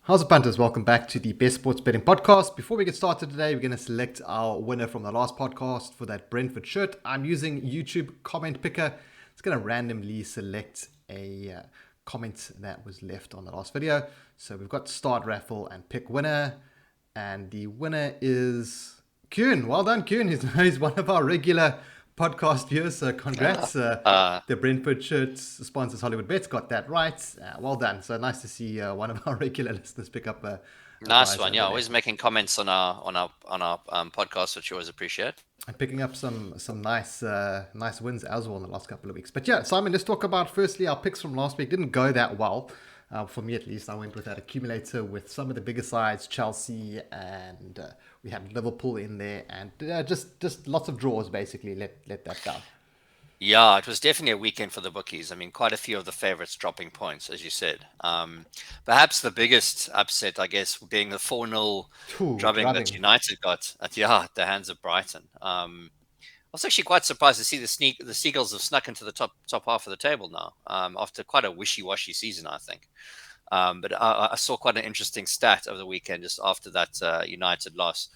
How's it, punters? Welcome back to the Best Sports Betting Podcast. Before we get started today, we're going to select our winner from the last podcast for that Brentford shirt. I'm using YouTube comment picker. It's going to randomly select a comment that was left on the last video. So we've got start raffle and pick winner. And the winner is Cuen. Well done, Cuen. He's one of our regular podcast viewers. So congrats. The Brentford shirt sponsors Hollywood Bets. Got that right. Well done. So nice to see one of our regular listeners pick up a nice one. Yeah, always making comments on our podcast, which you always appreciate. And picking up some nice wins as well in the last couple of weeks. But yeah, Simon, let's talk about firstly our picks from last week. Didn't go that well. For me, at least, I went with that accumulator with some of the bigger sides, Chelsea, and we had Liverpool in there, and just lots of draws, basically, let that down. Yeah, it was definitely a weekend for the bookies. I mean, quite a few of the favourites dropping points, as you said. Perhaps the biggest upset, I guess, being the 4-0 drubbing that United got at the hands of Brighton. I was actually quite surprised to see the Seagulls have snuck into the top half of the table now, after quite a wishy-washy season, I think. But I saw quite an interesting stat over the weekend just after that United loss.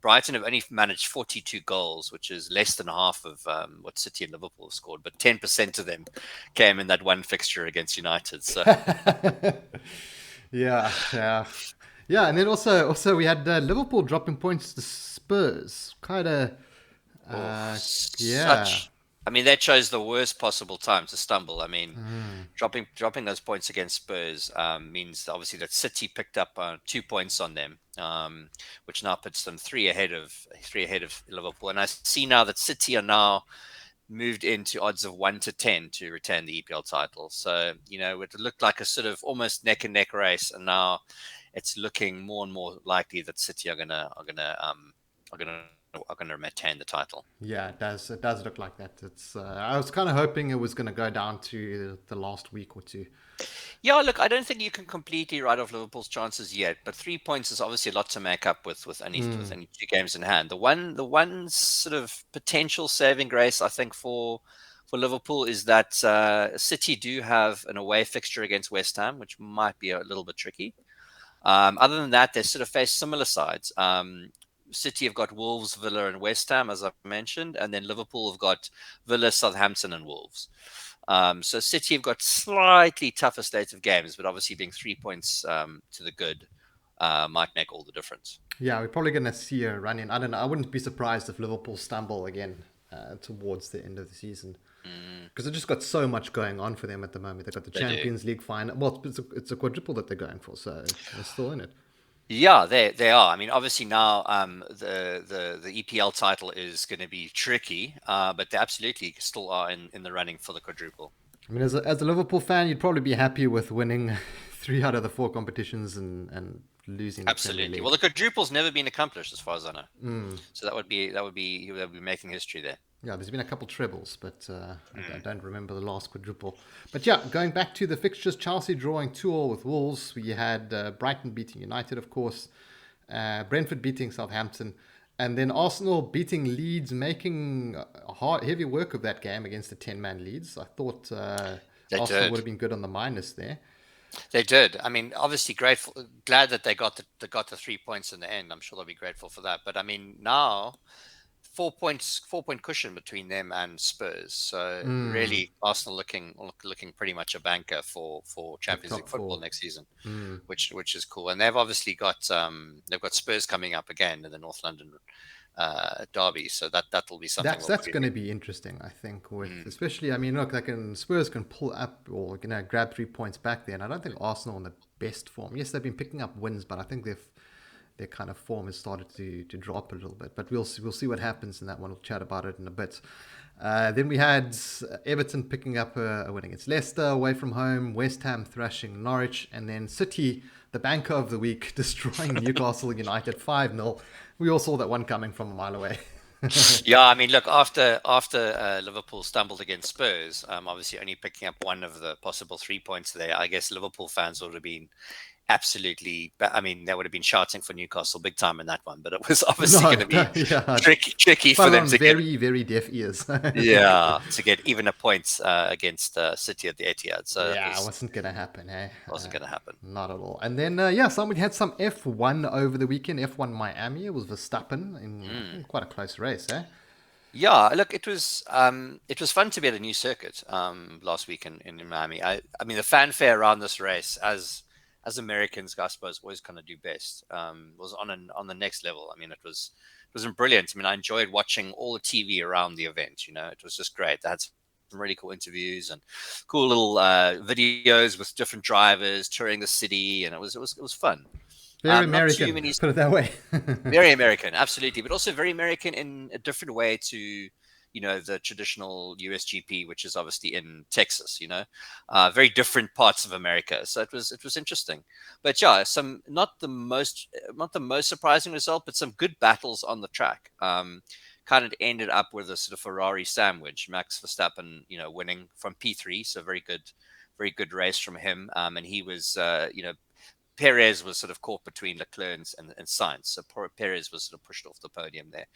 Brighton have only managed 42 goals, which is less than half of what City and Liverpool have scored, but 10% of them came in that one fixture against United. So, yeah. And then also we had Liverpool dropping points to Spurs. Kind of. I mean, they chose the worst possible time to stumble. I mean, dropping those points against Spurs means obviously that City picked up 2 points on them, which now puts them three ahead of Liverpool. And I see now that City are now moved into odds of 1 to 10 to retain the EPL title. So it looked like a sort of almost neck and neck race, and now it's looking more and more likely that City are gonna maintain the title. Yeah, it does look like that. It's I was kind of hoping it was going to go down to the last week or two. Yeah, look, I don't think you can completely write off Liverpool's chances yet, but 3 points is obviously a lot to make up with only 2 games in hand. The one sort of potential saving grace, I think, for Liverpool is that City do have an away fixture against West Ham, which might be a little bit tricky. Other than that, they sort of face similar sides. City have got Wolves, Villa, and West Ham, as I've mentioned, and then Liverpool have got Villa, Southampton, and Wolves. So City have got slightly tougher states of games, but obviously being 3 points to the good might make all the difference. Yeah, we're probably going to see a run in. I don't know. I wouldn't be surprised if Liverpool stumble again towards the end of the season, because they've just got so much going on for them at the moment. They've got the Champions League final. Well, it's a quadruple that they're going for, so they're still in it. Yeah, they are. I mean, obviously now the EPL title is going to be tricky, but they absolutely still are in the running for the quadruple. I mean, as a Liverpool fan, you'd probably be happy with winning 3 out of the 4 competitions and losing. Absolutely. Well, the quadruple's never been accomplished, as far as I know. So that would be making history there. Yeah, there's been a couple trebles, but I don't remember the last quadruple. But yeah, going back to the fixtures, Chelsea drawing 2-2 with Wolves. We had Brighton beating United, of course. Brentford beating Southampton. And then Arsenal beating Leeds, making heavy work of that game against the 10-man Leeds. I thought Arsenal would have been good on the minus there. They did. I mean, obviously glad that they got the 3 points in the end. I'm sure they'll be grateful for that. But I mean, now 4 point cushion between them and Spurs. So really, Arsenal looking pretty much a banker for Champions League football next season, which is cool. And they've obviously got Spurs coming up again in the North London derby. So that will be something. That's going to be interesting, I think. Especially, I mean, look, Spurs can pull up or grab 3 points back there, and I don't think Arsenal in the best form. Yes, they've been picking up wins, but I think their kind of form has started to drop a little bit. But we'll see what happens in that one. We'll chat about it in a bit. Then we had Everton picking up a win against Leicester away from home, West Ham thrashing Norwich, and then City, the banker of the week, destroying Newcastle United 5-0. We all saw that one coming from a mile away. Yeah, I mean, look, after Liverpool stumbled against Spurs, obviously only picking up one of the possible 3 points there, I guess Liverpool fans would have been absolutely. But I mean, they would have been shouting for Newcastle big time in that one, but it was obviously No, going to be yeah, tricky for fell them on to get. very, very deaf ears. Yeah, to get even a point against City at the Etihad. So that Yeah, it wasn't gonna happen, eh? wasn't going to happen. Not at all. And then, yeah, somebody had some F1 over the weekend. F1 Miami. It was Verstappen in, I Mm. think, quite a close race, eh? Yeah, look, it was fun to be at a new circuit last week in Miami. I mean the fanfare around this race, as Americans, I suppose, always kind of do best, was on the next level. I mean it was brilliant. I mean I enjoyed watching all the TV around the event. You know, it was just great. They had some really cool interviews and cool little videos with different drivers touring the city, and it was fun. Very Not too American, many. put it that way. Very American, absolutely, but also very American in a different way to, the traditional USGP, which is obviously in Texas. Very different parts of America. So it was interesting, but yeah, some not the most surprising result, but some good battles on the track. Kind of ended up with a sort of Ferrari sandwich. Max Verstappen, winning from P3, so very good race from him. And he was, Perez was sort of caught between Leclerc and Sainz. So Perez was sort of pushed off the podium there.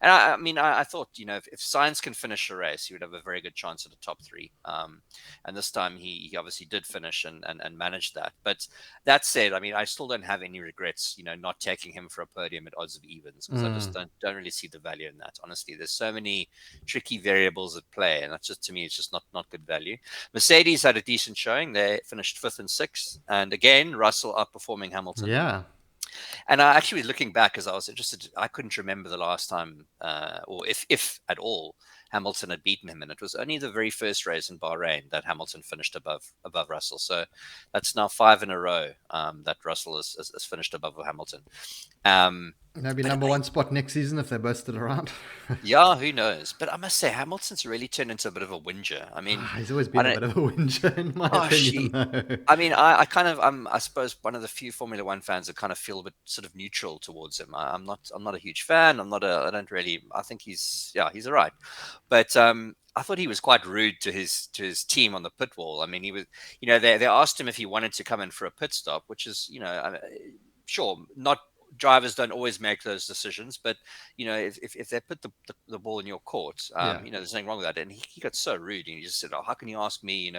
And I mean, I thought, if Sainz can finish a race, he would have a very good chance at the top three. And this time he obviously did finish and managed that. But that said, I mean, I still don't have any regrets, not taking him for a podium at odds of evens, because I just don't really see the value in that. Honestly, there's so many tricky variables at play, and that's just, to me, it's just not good value. Mercedes had a decent showing. They finished fifth and sixth. And again, Russell outperforming Hamilton. Yeah. And I actually was looking back because I was interested. I couldn't remember the last time, or if at all, Hamilton had beaten him. And it was only the very first race in Bahrain that Hamilton finished above Russell. So that's now 5 in a row that Russell has finished above Hamilton. Maybe But number one spot next season if they're both still around. yeah, who knows? But I must say, Hamilton's really turned into a bit of a whinger. I mean, He's always I been a don't. bit of a whinger, in my Oh, opinion, though. I mean, I kind of, I suppose one of the few Formula One fans that kind of feel a bit sort of neutral towards him. I'm not a huge fan. I don't really, I think he's all right. But I thought he was quite rude to his team on the pit wall. I mean, he was, they asked him if he wanted to come in for a pit stop, which is, sure, not drivers don't always make those decisions, but if they put the ball in your court, Yeah. there's nothing wrong with that. And he got so rude, and he just said, "Oh, how can you ask me,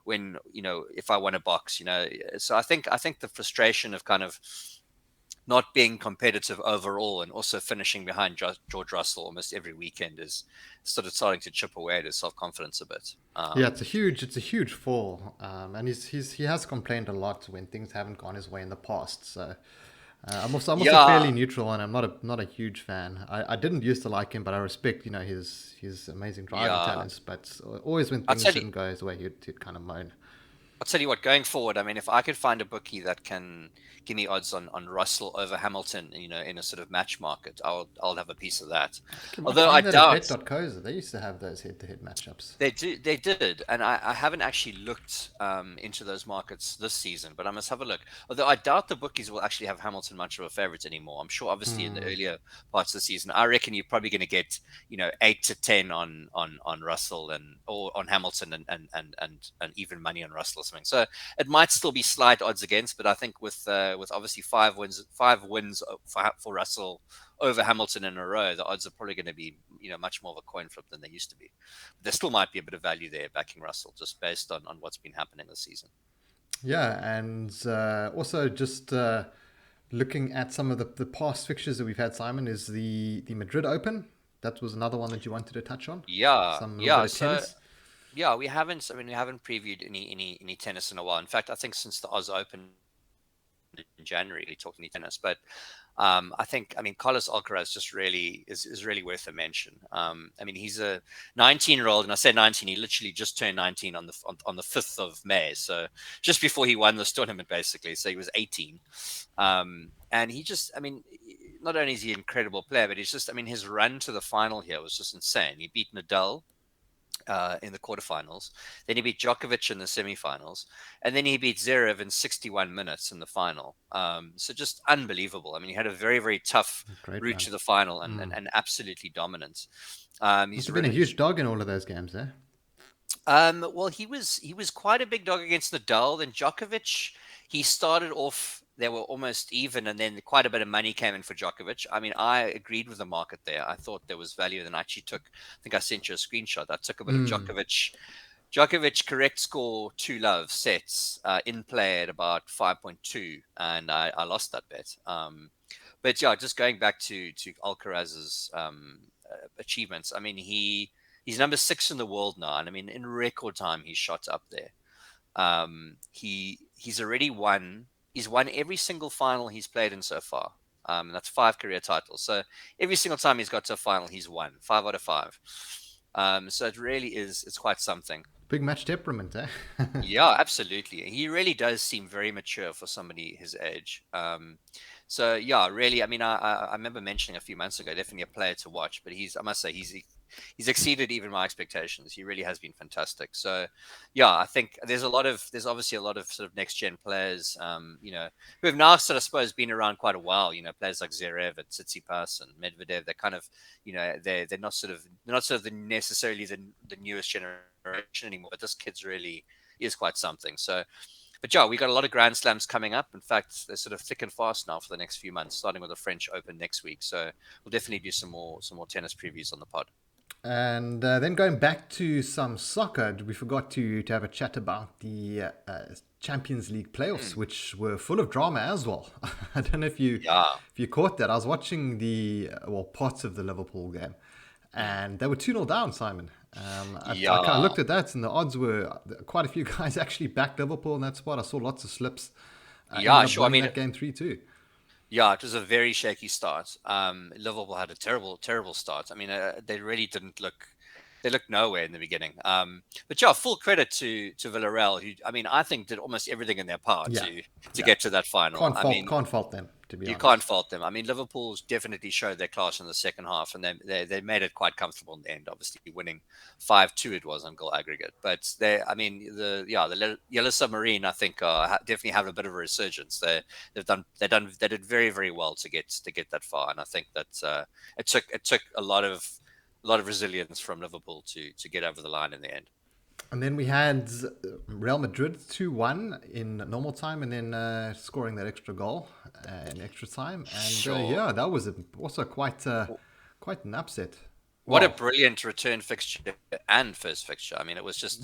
when if I want a box?" So I think the frustration of kind of not being competitive overall and also finishing behind George Russell almost every weekend is sort of starting to chip away at his self-confidence a bit. Yeah, it's a huge fall, and he has complained a lot when things haven't gone his way in the past. So I'm also fairly Yeah, neutral, and I'm not a huge fan. I didn't used to like him, but I respect his amazing driving yeah. talents. But always when I'll things tell you. didn't go his way, he'd kind of moan. I'll tell you what, going forward, I mean, if I could find a bookie that can give me odds on Russell over Hamilton, in a sort of match market, I'll have a piece of that. I think you might Although I find that at doubt Bet.co's. They used to have those head-to-head matchups. they did, and I haven't actually looked into those markets this season, but I must have a look. Although I doubt the bookies will actually have Hamilton much of a favorite anymore. I'm sure, obviously, in the Hmm. earlier parts of the season, I reckon you're probably going to get 8 to 10 on Russell or on Hamilton and even money on Russell or something. So it might still be slight odds against, but I think with obviously five wins for Russell over Hamilton in a row, the odds are probably going to be much more of a coin flip than they used to be. There still might be a bit of value there backing Russell just based on what's been happening this season. Yeah, and also just looking at some of the past fixtures that we've had, Simon, is the Madrid Open. That was another one that you wanted to touch on. Yeah, Some little bit yeah. of So tennis. yeah, we haven't. I mean, we haven't previewed any tennis in a while. In fact, I think since the Oz Open in January, we talked any tennis. But I mean, Carlos Alcaraz just really is really worth a mention. I mean, he's a 19-year-old, and I say 19, he literally just turned 19 on the 5th of May, so just before he won this tournament, basically. So he was 18, and he just, I mean, not only is he an incredible player, but he's just, I mean, his run to the final here was just insane. He beat Nadal in the quarterfinals. Then he beat Djokovic in the semifinals, and then he beat Zverev in 61 minutes in the final. So just unbelievable. I mean, he had a very, very tough Great route run. to the final and, Mm. and absolutely dominant. Must He's have been a really, huge dog in all of those games, eh? well, he was quite a big dog against Nadal. Then Djokovic, he started off, they were almost even, and then quite a bit of money came in for Djokovic. I mean, I agreed with the market there. I thought there was value, and I actually took, I think I sent you a screenshot. I took a bit of Djokovic. Djokovic correct score 2-love sets in play at about 5.2, and I lost that bet. But yeah, just going back to Alcaraz's achievements. I mean, he's number 6 in the world now, and I mean, in record time, he's shot up there. He's already won. He's won every single final he's played in so far. And that's 5 career titles. So every single time he's got to a final, he's won 5 out of 5. So it really is. It's quite something. Big match temperament, eh? Yeah, absolutely. He really does seem very mature for somebody his age. So yeah, really. I mean, I remember mentioning a few months ago, definitely a player to watch. But I must say, he's exceeded even my expectations. He really has been fantastic. So yeah, I think there's obviously a lot of sort of next gen players, who have now sort of, I suppose, been around quite a while. Players like Zverev and Tsitsipas and Medvedev. They're kind of, they're not sort of necessarily the newest generation anymore. But this kid's really is quite something. So. But yeah, we got a lot of Grand Slams coming up. In fact, they're sort of thick and fast now for the next few months, starting with the French Open next week. So we'll definitely do some more tennis previews on the pod. And then going back to some soccer, we forgot to have a chat about the Champions League playoffs, which were full of drama as well. I don't know if you caught that. I was watching parts of the Liverpool game, and they were 2-0 down, Simon. I kind of looked at that, and the odds were quite a few guys actually backed Liverpool in that spot. I saw lots of slips. Sure. I mean, that game 3-2. Yeah, it was a very shaky start. Liverpool had a terrible, terrible start. I mean, they really didn't look. They looked nowhere in the beginning. But yeah, full credit to Villarreal, who, I mean, I think did almost everything in their power to get to that final. Can't fault them, to be honest. You can't fault them. I mean, Liverpool's definitely showed their class in the second half, and they made it quite comfortable in the end. Obviously, winning 5-2 it was on goal aggregate. But the Yellow Submarine, I think, definitely have a bit of a resurgence. They did very, very well to get that far, and I think that it took a lot of resilience from Liverpool to get over the line in the end. And then we had Real Madrid 2-1 in normal time, and then scoring that extra goal in extra time. And that was also quite an upset. What a brilliant return fixture and first fixture. I mean, it was just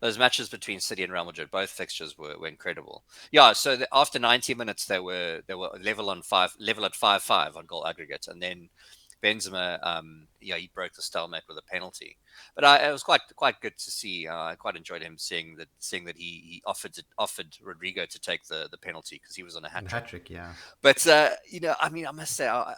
those matches between City and Real Madrid. Both fixtures were incredible. Yeah. So after 90 minutes, they were level at 5-5 on goal aggregate, and then Benzema, he broke the stalemate with a penalty. But it was quite good to see. I quite enjoyed him seeing that he offered Rodrigo to take the penalty because he was on a hat trick. Yeah. But I mean, I must say, I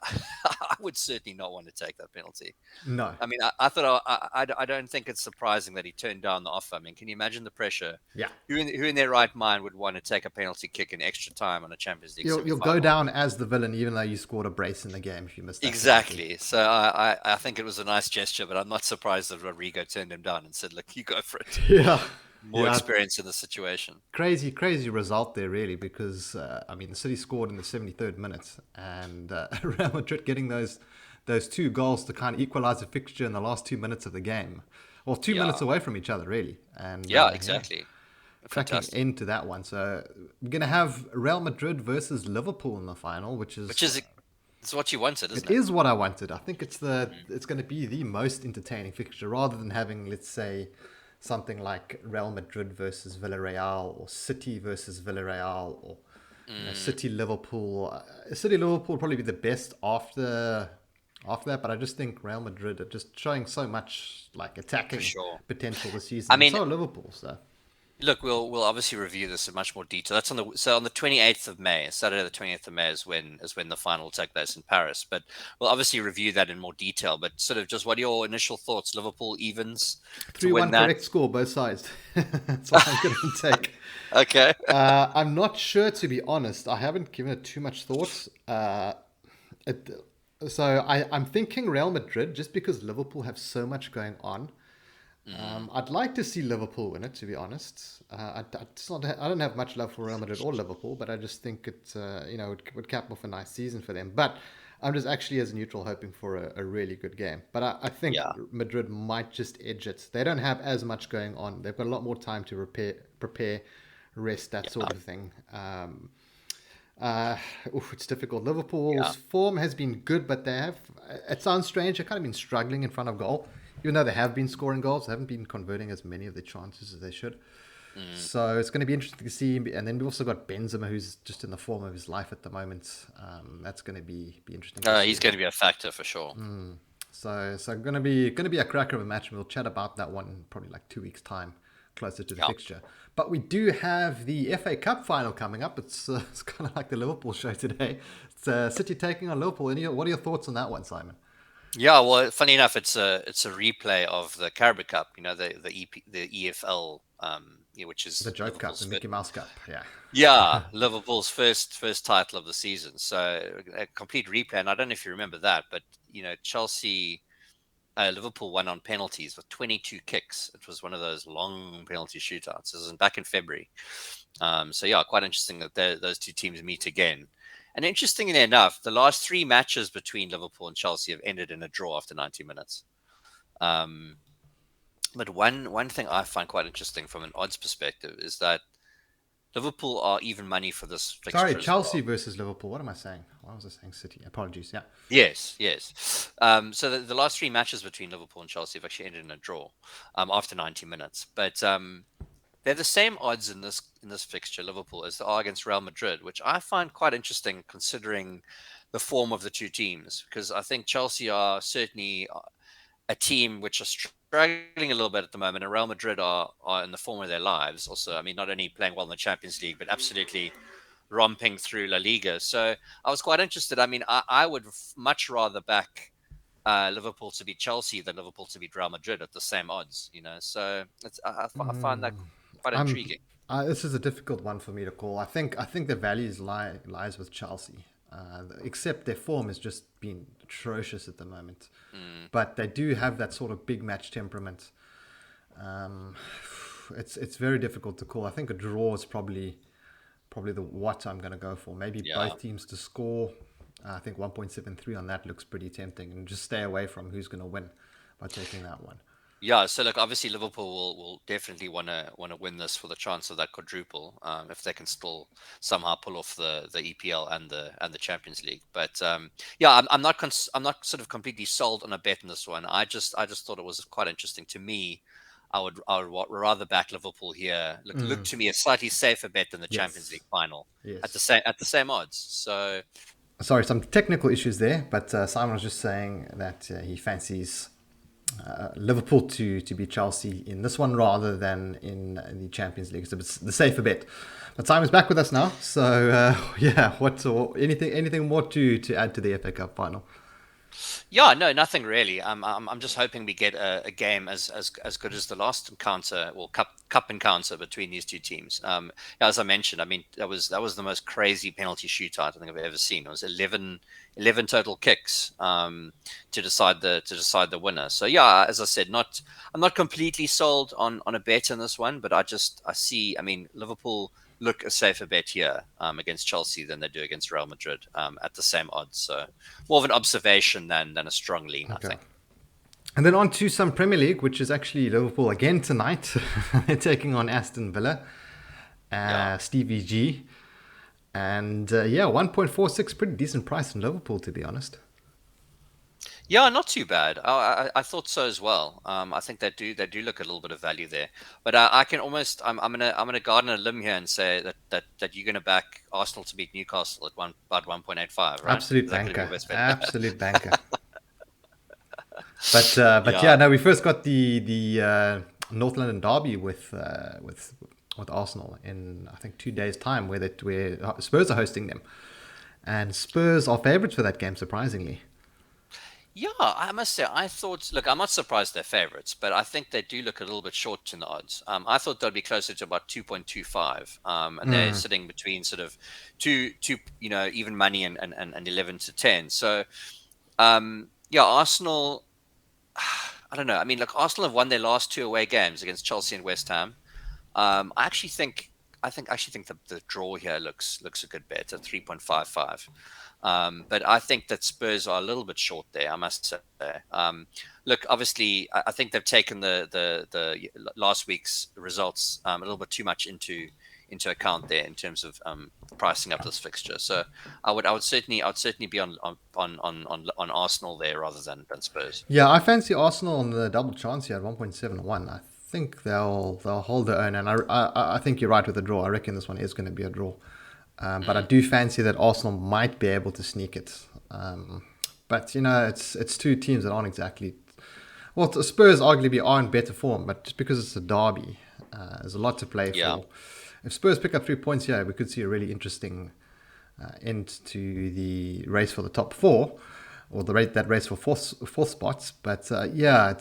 would certainly not want to take that penalty. No. I mean, I thought I don't think it's surprising that he turned down the offer. I mean, can you imagine the pressure? Yeah. Who in their right mind would want to take a penalty kick in extra time on a Champions League? You'll go down as the villain, even though you scored a brace in the game if you missed that. Exactly. Penalty. So I think it was a nice gesture, but I'm not surprised that Rodrigo turned him down and said, "Look, you go for it." Yeah. More experience in the situation. Crazy result there, really, because the City scored in the 73rd minute, and Real Madrid getting those 2 goals to kind of equalize the fixture in the last 2 minutes of the game, or 2 minutes away from each other, really. And exactly. Cracking into that one. So we're gonna have Real Madrid versus Liverpool in the final, which is it's what you wanted, isn't it? It is what I wanted. I think it's going to be the most entertaining fixture, rather than having, let's say, something like Real Madrid versus Villarreal, or City versus Villarreal, or City Liverpool. City Liverpool will probably be the best after that, but I just think Real Madrid are just showing so much like attacking potential this season. I mean, so Liverpool. So look, we'll obviously review this in much more detail. That's on the 28th of May, Saturday the 28th of May is when the final will take place in Paris. But we'll obviously review that in more detail. But sort of just what are your initial thoughts? Liverpool evens 3-1 correct score both sides. That's what I'm going to take. Okay. I'm not sure, to be honest. I haven't given it too much thought. So I'm thinking Real Madrid, just because Liverpool have so much going on. I'd like to see Liverpool win it, to be honest. I don't have much love for Real Madrid or Liverpool, but I just think it would cap off a nice season for them. But I'm just actually, as a neutral, hoping for a really good game. But I think Madrid might just edge it. They don't have as much going on. They've got a lot more time to prepare. rest, that Yeah, sort of thing. It's difficult. yeah. Liverpool's form has been good, but they have, it sounds strange, they've kind of been struggling in front of goal. Even though they have been scoring goals, they haven't been converting as many of their chances as they should. Mm. So it's going to be interesting to see. And then we've also got Benzema, who's just in the form of his life at the moment. That's going to be interesting to see He's as going to well. be a factor for sure. So going to be a cracker of a match, and we'll chat about that one in probably like 2 weeks' time, closer to the Yeah. fixture. But we do have the FA Cup final coming up. It's kind of like the Liverpool show today. It's City taking on Liverpool. What are your thoughts on that one, Simon? Yeah, well, funny enough, it's a replay of the Carabao Cup. The EFL, which The is Joke Cup, Liverpool's the first, Mickey Mouse Cup. Yeah. Liverpool's first title of the season. So a complete replay, and I don't know if you remember that, but Chelsea, Liverpool won on penalties with 22 kicks. It was one of those long penalty shootouts. This was back in February. So yeah, quite interesting that those two teams meet again. And interestingly enough, the last three matches between Liverpool and Chelsea have ended in a draw after 90 minutes. Um, but one thing I find quite interesting from an odds perspective is that Liverpool are even money for this Sorry, fixture as Chelsea well. versus Liverpool. What am I saying? Why was I saying City? Apologies. Yeah. Yes, yes. So the last three matches between Liverpool and Chelsea have actually ended in a draw after 90 minutes. But they're the same odds in this fixture, Liverpool, as they are against Real Madrid, which I find quite interesting considering the form of the two teams. Because I think Chelsea are certainly a team which are struggling a little bit at the moment, and Real Madrid are in the form of their lives. Also, I mean, not only playing well in the Champions League, but absolutely romping through La Liga. So I was quite interested. I mean, I would much rather back Liverpool to beat Chelsea than Liverpool to beat Real Madrid at the same odds. So I find that quite I'm. intriguing. This is a difficult one for me to call. I think the values lies with Chelsea, except their form has just been atrocious at the moment. Mm, But they do have that sort of big match temperament. Um, it's very difficult to call. I think a draw is probably the what I'm going to go for. Maybe yeah. both teams to score. I think 1.73 on that looks pretty tempting, and just stay away from who's going to win by taking that one. Yeah, so look, obviously Liverpool will definitely want to win this for the chance of that quadruple, if they can still somehow pull off the EPL and the Champions League. But yeah, I'm not sort of completely sold on a bet in this one. I just thought it was quite interesting to me. I would rather back Liverpool here. Look to me a slightly safer bet than the Champions Yes, League final at the yes. same odds. So Sorry, some technical issues there, but Simon was just saying that he fancies Liverpool to beat Chelsea in this one rather than in the Champions League. So it's the safer bet. But Simon's back with us now. So yeah, anything more to add to the FA Cup final? yeah, no, nothing really. I'm just hoping we get a game as good as the last encounter, or cup encounter between these two teams. Yeah, as I mentioned, I mean that was the most crazy penalty shootout I think I've ever seen. It was 11 total kicks to decide the winner. So yeah, as I said, I'm not completely sold on a bet in this one, but I see. I mean, Liverpool look a safer bet here against Chelsea than they do against Real Madrid at the same odds. So more of an observation than a strong lean, I Okay. think. And then on to some Premier League, which is actually Liverpool again tonight. They're taking on Aston Villa, Yeah. Stevie G. And yeah, 1.46, pretty decent price in Liverpool, to be honest. Yeah, not too bad. I thought so as well. I think they do look a little bit of value there, but I can almost I'm gonna garden a limb here and say that you're gonna back Arsenal to beat Newcastle at about 1.85, right? Absolute Is that gonna be your banker. best bet? Absolute banker. But yeah, Yeah. no, we first got the North London derby with Arsenal in I think 2 days' time, where Spurs are hosting them, and Spurs are favourites for that game, surprisingly. Yeah, I must say, I thought, look, I'm not surprised they're favorites, but I think they do look a little bit short in the odds. I thought they'd be closer to about 2.25, and they're sitting between sort of two, even money and 11 to 10. So, yeah, Arsenal, I don't know. I mean, look, Arsenal have won their last two away games against Chelsea and West Ham. I actually think the draw here looks a good bet at 3.55. But I think that Spurs are a little bit short there, I must say. Look, obviously, I think they've taken the last week's results a little bit too much into into account there in terms of pricing up this fixture. So I would certainly be on Arsenal there rather than Spurs. Yeah, I fancy Arsenal on the double chance here at 1.71. I think they'll hold their own, and I think you're right with the draw. I reckon this one is going to be a draw, but I do fancy that Arsenal might be able to sneak it. But it's two teams that aren't exactly. Well, the Spurs arguably are in better form, but just because it's a derby, there's a lot to play for. If Spurs pick up 3 points here, we could see a really interesting end to the race for the top four, or that race for fourth spots. But it's I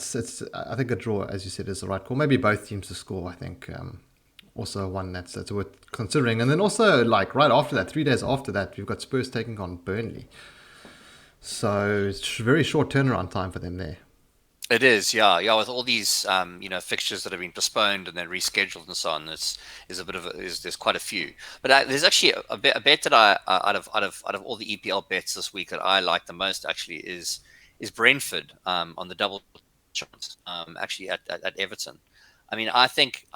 think a draw, as you said, is the right call. Maybe both teams to score. I think also one that's worth considering. And then also like right after that, 3 days after that, we've got Spurs taking on Burnley. So it's very short turnaround time for them there. It is, yeah. With all these, fixtures that have been postponed and then rescheduled and so on, there's quite a few. But there's actually a bet that I out of all the EPL bets this week that I like the most actually is Brentford on the double chance actually at Everton. I mean, I think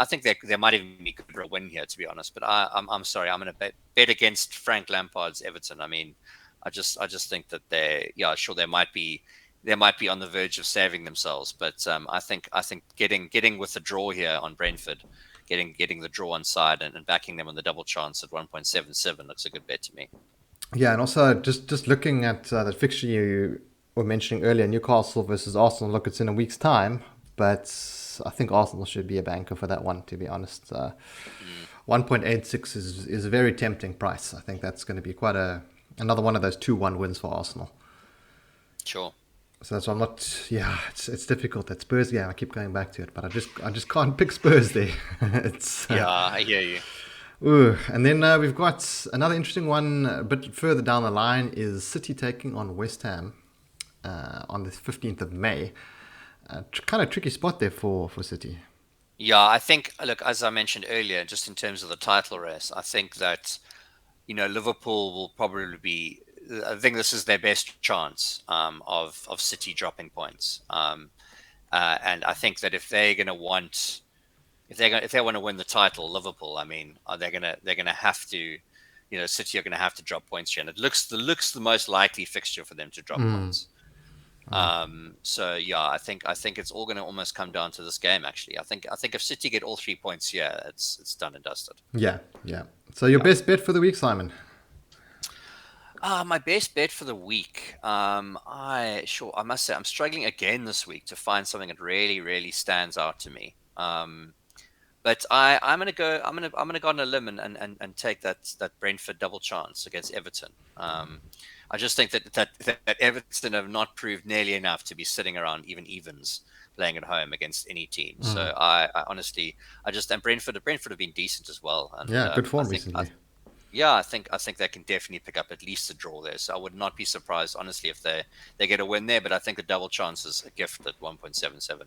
there might even be a win here, to be honest. But I'm sorry, I'm going to bet against Frank Lampard's Everton. I mean, I just think that they might be on the verge of saving themselves, but I think getting with the draw here on Brentford, getting the draw on side and backing them on the double chance at 1.77 looks a good bet to me. Yeah, and also just looking at the fixture you were mentioning earlier, Newcastle versus Arsenal. Look, it's in a week's time, but I think Arsenal should be a banker for that one. To be honest, 1.86 is a very tempting price. I think that's going to be quite another one of those 2-1 wins for Arsenal. Sure. So I'm not. Yeah, it's difficult. That Spurs game, I keep going back to it, but I just can't pick Spurs there. I hear you. Ooh, and then we've got another interesting one a bit further down the line is City taking on West Ham on the 15th of May. Kind of tricky spot there for City. Yeah, I think. Look, as I mentioned earlier, just in terms of the title race, I think that Liverpool will probably be. I think this is their best chance of City dropping points, and I think that if they want to win the title, Liverpool, I mean, they're gonna have to, City are gonna have to drop points here, and it looks the most likely fixture for them to drop points. So yeah, I think it's all going to almost come down to this game. Actually, I think if City get all 3 points here, it's done and dusted. Yeah. So your best bet for the week, Simon? My best bet for the week. I must say I'm struggling again this week to find something that really, really stands out to me. But I'm gonna go on a limb and take that Brentford double chance against Everton. I just think that Everton have not proved nearly enough to be sitting around evens playing at home against any team. So I honestly, and Brentford have been decent as well. And, good form recently. I think they can definitely pick up at least a draw there. So I would not be surprised, honestly, if they get a win there. But I think the double chance is a gift at 1.77.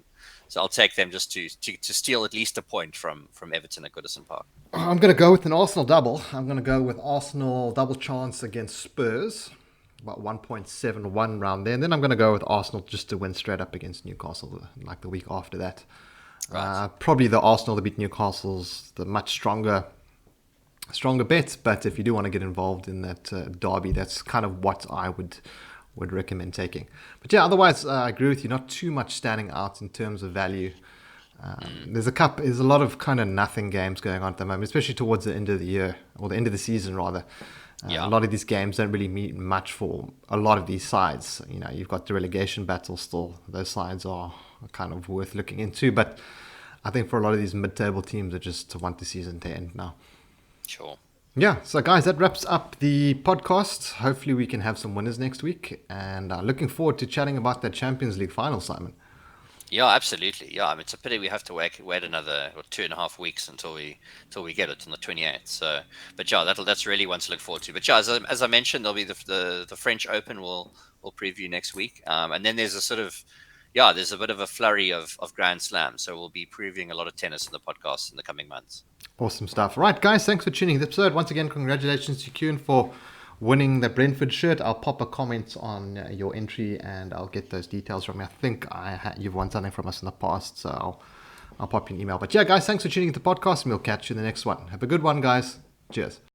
So I'll take them just to steal at least a point from Everton at Goodison Park. I'm going to go with an Arsenal double. I'm going to go with Arsenal double chance against Spurs, about 1.71 round there. And then I'm going to go with Arsenal just to win straight up against Newcastle like the week after that. Right. Probably the Arsenal that beat Newcastle's the much stronger bet, but if you do want to get involved in that derby, that's kind of what I would recommend taking. But yeah, otherwise I agree with you, not too much standing out in terms of value. There's a lot of kind of nothing games going on at the moment, especially towards the end of the year, or the end of the season rather. A lot of these games don't really mean much for a lot of these sides. You've got the relegation battle still. Those sides are kind of worth looking into, but I think for a lot of these mid-table teams that just want the season to end now. Sure. Yeah, so guys, that wraps up the podcast. Hopefully we can have some winners next week, and looking forward to chatting about that Champions League final, Simon. Yeah, absolutely. Yeah, I mean, it's a pity we have to wait another 2.5 weeks until we get it on the 28th. So, but yeah, that's really one to look forward to. But yeah, as I mentioned, there'll be the French Open we'll preview next week, and then there's there's a bit of a flurry of Grand Slams. So we'll be previewing a lot of tennis in the podcast in the coming months. Awesome stuff. Right, guys, thanks for tuning in to the episode. Once again, congratulations to Cuen for winning the Brentford shirt. I'll pop a comment on your entry and I'll get those details from you. I think you've won something from us in the past, so I'll pop you an email. But yeah, guys, thanks for tuning into the podcast, and we'll catch you in the next one. Have a good one, guys. Cheers.